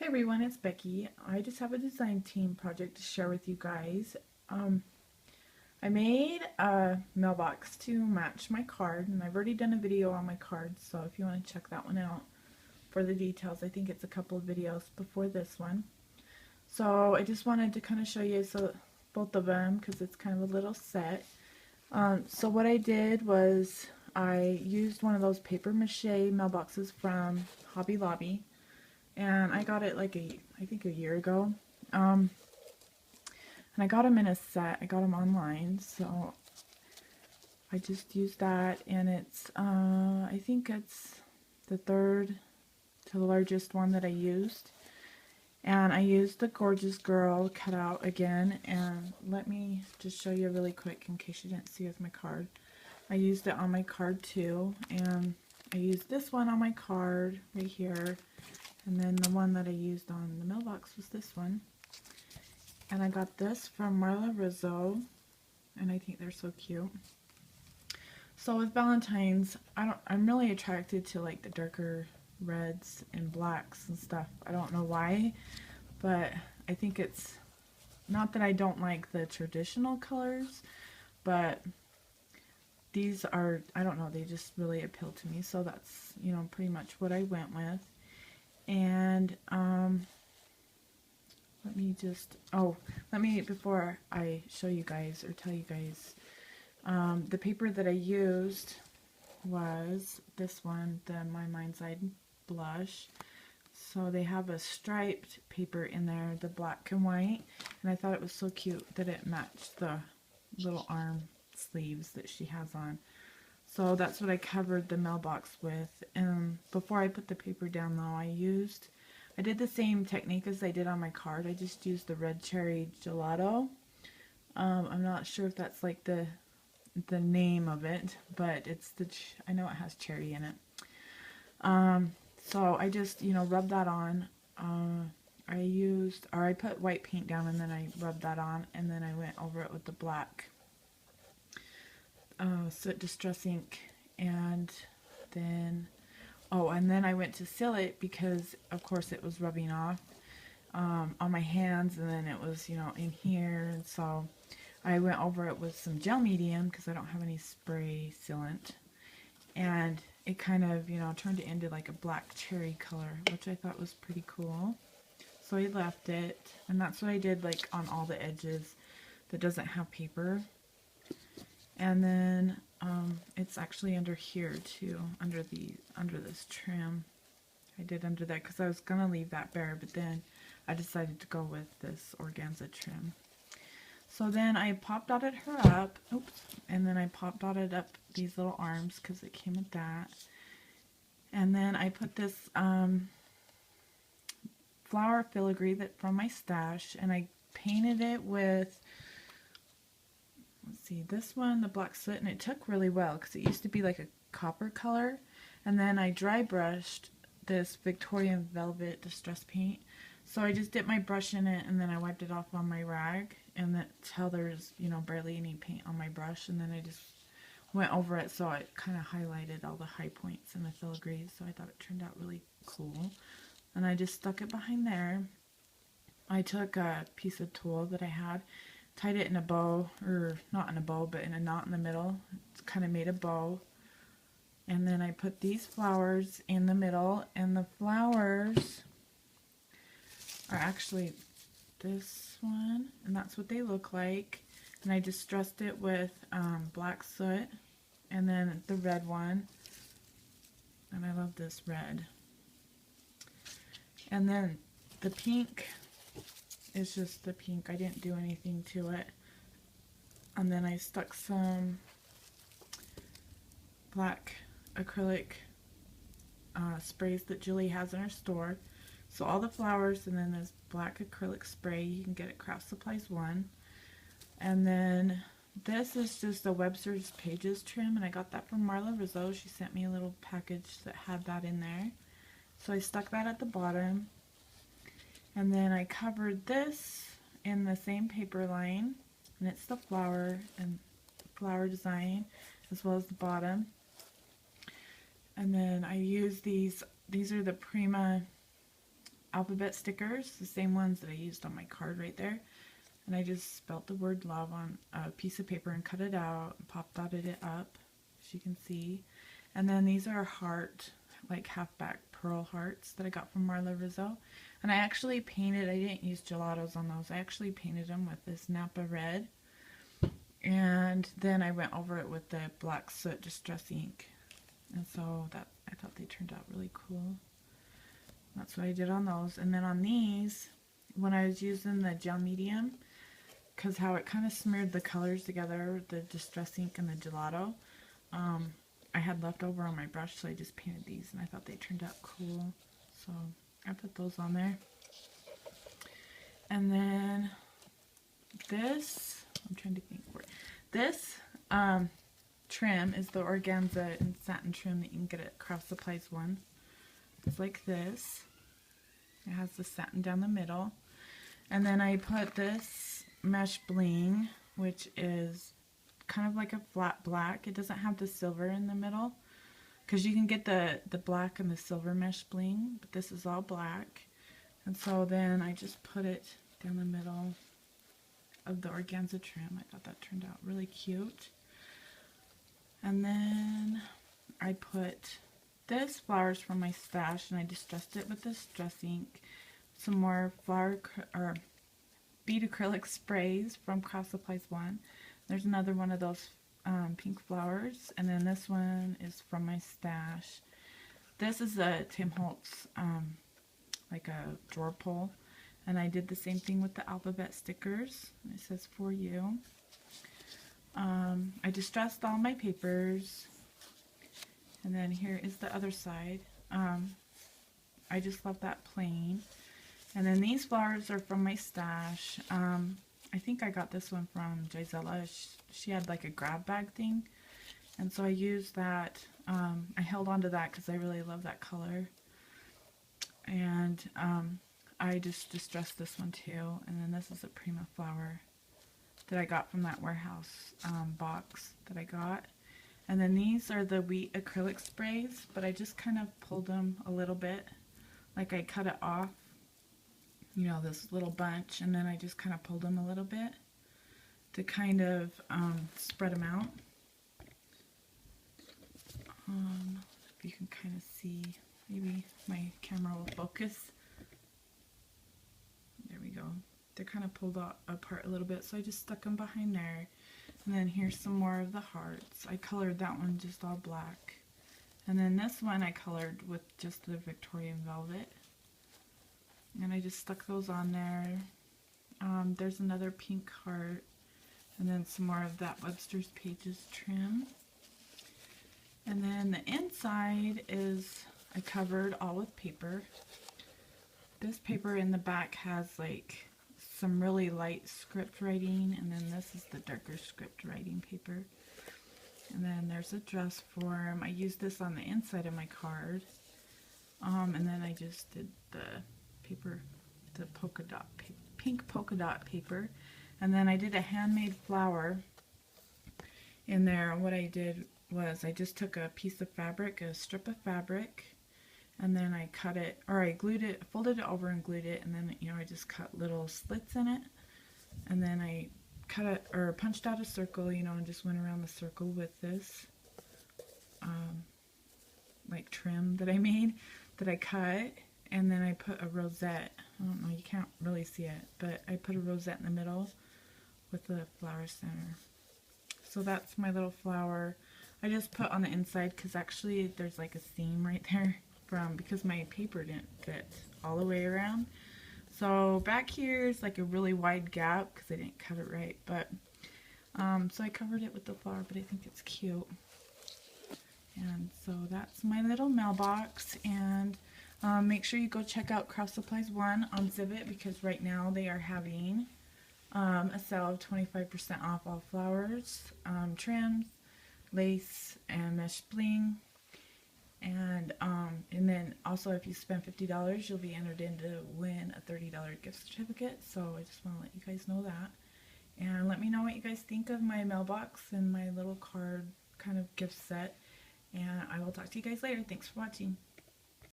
Hey everyone, it's Becky. I just have a design team project to share with you guys. I made a mailbox to match my card, and I've already done a video on my card, so if you want to check that one out for the details, I think it's a couple of videos before this one. So I just wanted to kind of show you both of them because it's kind of a little set. So what I did was I used one of those paper mache mailboxes from Hobby Lobby. And I got it like I think a year ago. And I got them in a set. I got them online, so I just used that, and it's I think it's the third to the largest one that I used. And I used the Gorgeous Girl cutout again, and let me just show you really quick in case you didn't see with my card. I used it on my card too, and I used this one on my card right here. And then the one that I used on the mailbox was this one. And I got this from Marla Rizzo, and I think they're so cute. So with Valentine's, I'm really attracted to like the darker reds and blacks and stuff. I don't know why, but I think it's not that I don't like the traditional colors, but these are, I don't know, they just really appeal to me. So that's, you know, pretty much what I went with. And before I show you guys or tell you guys, the paper that I used was this one, the My Mind's Eye blush. So they have a striped paper in there, the black and white, and I thought it was so cute that it matched the little arm sleeves that she has on. So that's what I covered the mailbox with. And before I put the paper down though, I did the same technique as I did on my card. I just used the red cherry gelato. I'm not sure if that's like the name of it, but I know it has cherry in it. So I just, you know, rubbed that on. I put white paint down, and then I rubbed that on, and then I went over it with the black soot distress ink, and then I went to seal it because of course it was rubbing off on my hands, and then it was, you know, in here, and so I went over it with some gel medium because I don't have any spray sealant, and it kind of, you know, turned it into like a black cherry color, which I thought was pretty cool. So I left it, and that's what I did like on all the edges that doesn't have paper. And then it's actually under here too, under this trim. I did under that because I was gonna leave that bare, but then I decided to go with this organza trim. So then I pop dotted her up, and then I pop dotted up these little arms because it came with that. And then I put this flower filigree from my stash, and I painted it with, let's see, this one, the black soot, and it took really well because it used to be like a copper color. And then I dry brushed this Victorian Velvet Distress Paint. So I just dipped my brush in it, and then I wiped it off on my rag, and that's how there's, you know, barely any paint on my brush. And then I just went over it, so it kind of highlighted all the high points in the filigree. So I thought it turned out really cool. And I just stuck it behind there. I took a piece of tulle that I had, tied it in a bow, or not in a bow, but in a knot in the middle. It's kind of made a bow. And then I put these flowers in the middle, and the flowers are actually this one, and that's what they look like. And I distressed it with black soot, and then the red one, and I love this red. And then the pink is just the pink. I didn't do anything to it. And then I stuck some black acrylic sprays that Julie has in her store. So all the flowers, and then this black acrylic spray you can get at Craftsupplies1. And then this is just a Webster's Pages trim, and I got that from Marla Rizzo. She sent me a little package that had that in there. So I stuck that at the bottom. And then I covered this in the same paper line, and it's the flower and flower design as well as the bottom. And then I use these are the Prima alphabet stickers, the same ones that I used on my card right there. And I just spelled the word love on a piece of paper and cut it out and pop dotted it up, as you can see. And then these are heart, like half-back pearl hearts that I got from Marla Rizzo. And I actually painted, I didn't use gelatos on those, I actually painted them with this Napa red. And then I went over it with the black soot distress ink. And so that, I thought they turned out really cool. That's what I did on those. And then on these, when I was using the gel medium, because how it kind of smeared the colors together, the distress ink and the gelato, I had left over on my brush, so I just painted these, and I thought they turned out cool. So I put those on there. And then this, I'm trying to think where, this trim is the organza and satin trim that you can get at Craftsupplies1. It's like this. It has the satin down the middle. And then I put this mesh bling, which is kind of like a flat black. It doesn't have the silver in the middle, because you can get the black and the silver mesh bling, but this is all black. And so then I just put it down the middle of the organza trim. I thought that turned out really cute. And then I put this flowers from my stash, and I distressed it with this distress ink, some more flower or bead acrylic sprays from Craftsupplies1. There's another one of those pink flowers, and then this one is from my stash. This is a Tim Holtz, like a drawer pull, and I did the same thing with the alphabet stickers. It says for you. I distressed all my papers, and then here is the other side. I just left that plain. And then these flowers are from my stash. I think I got this one from Gisela. She had like a grab bag thing, and so I used that. I held on to that because I really love that color. And I just distressed this one too. And then this is a Prima flower that I got from that warehouse box that I got. And then these are the wheat acrylic sprays, but I just kind of pulled them a little bit, like I cut it off, you know, this little bunch, and then I just kind of pulled them a little bit to kind of spread them out. If you can kind of see, maybe my camera will focus. There we go. They're kind of pulled apart a little bit, so I just stuck them behind there. And then here's some more of the hearts. I colored that one just all black. And then this one I colored with just the Victorian Velvet. And I just stuck those on there. There's another pink heart. And then some more of that Webster's Pages trim. And then the inside is, I covered all with paper. This paper in the back has like some really light script writing, and then this is the darker script writing paper. And then there's a dress form. I used this on the inside of my card. And then I just did the paper, the polka dot paper, pink polka dot paper. And then I did a handmade flower in there. What I did was I just took a piece of fabric, a strip of fabric, and then I cut it, or I glued it, folded it over and glued it, and then, you know, I just cut little slits in it, and then I cut it, or punched out a circle, you know, and just went around the circle with this like trim that I made, that I cut, and then I put a rosette. I don't know, you can't really see it, but I put a rosette in the middle with the flower center. So that's my little flower. I just put on the inside because actually there's like a seam right there because my paper didn't fit all the way around. So back here is like a really wide gap because I didn't cut it right, but so I covered it with the flower, but I think it's cute. And so that's my little mailbox, and make sure you go check out Craftsupplies1 on Zibbet, because right now they are having a sale of 25% off all flowers, trims, lace, and mesh bling. And then also if you spend $50, you'll be entered in to win a $30 gift certificate. So I just want to let you guys know that. And let me know what you guys think of my mailbox and my little card kind of gift set. And I will talk to you guys later. Thanks for watching.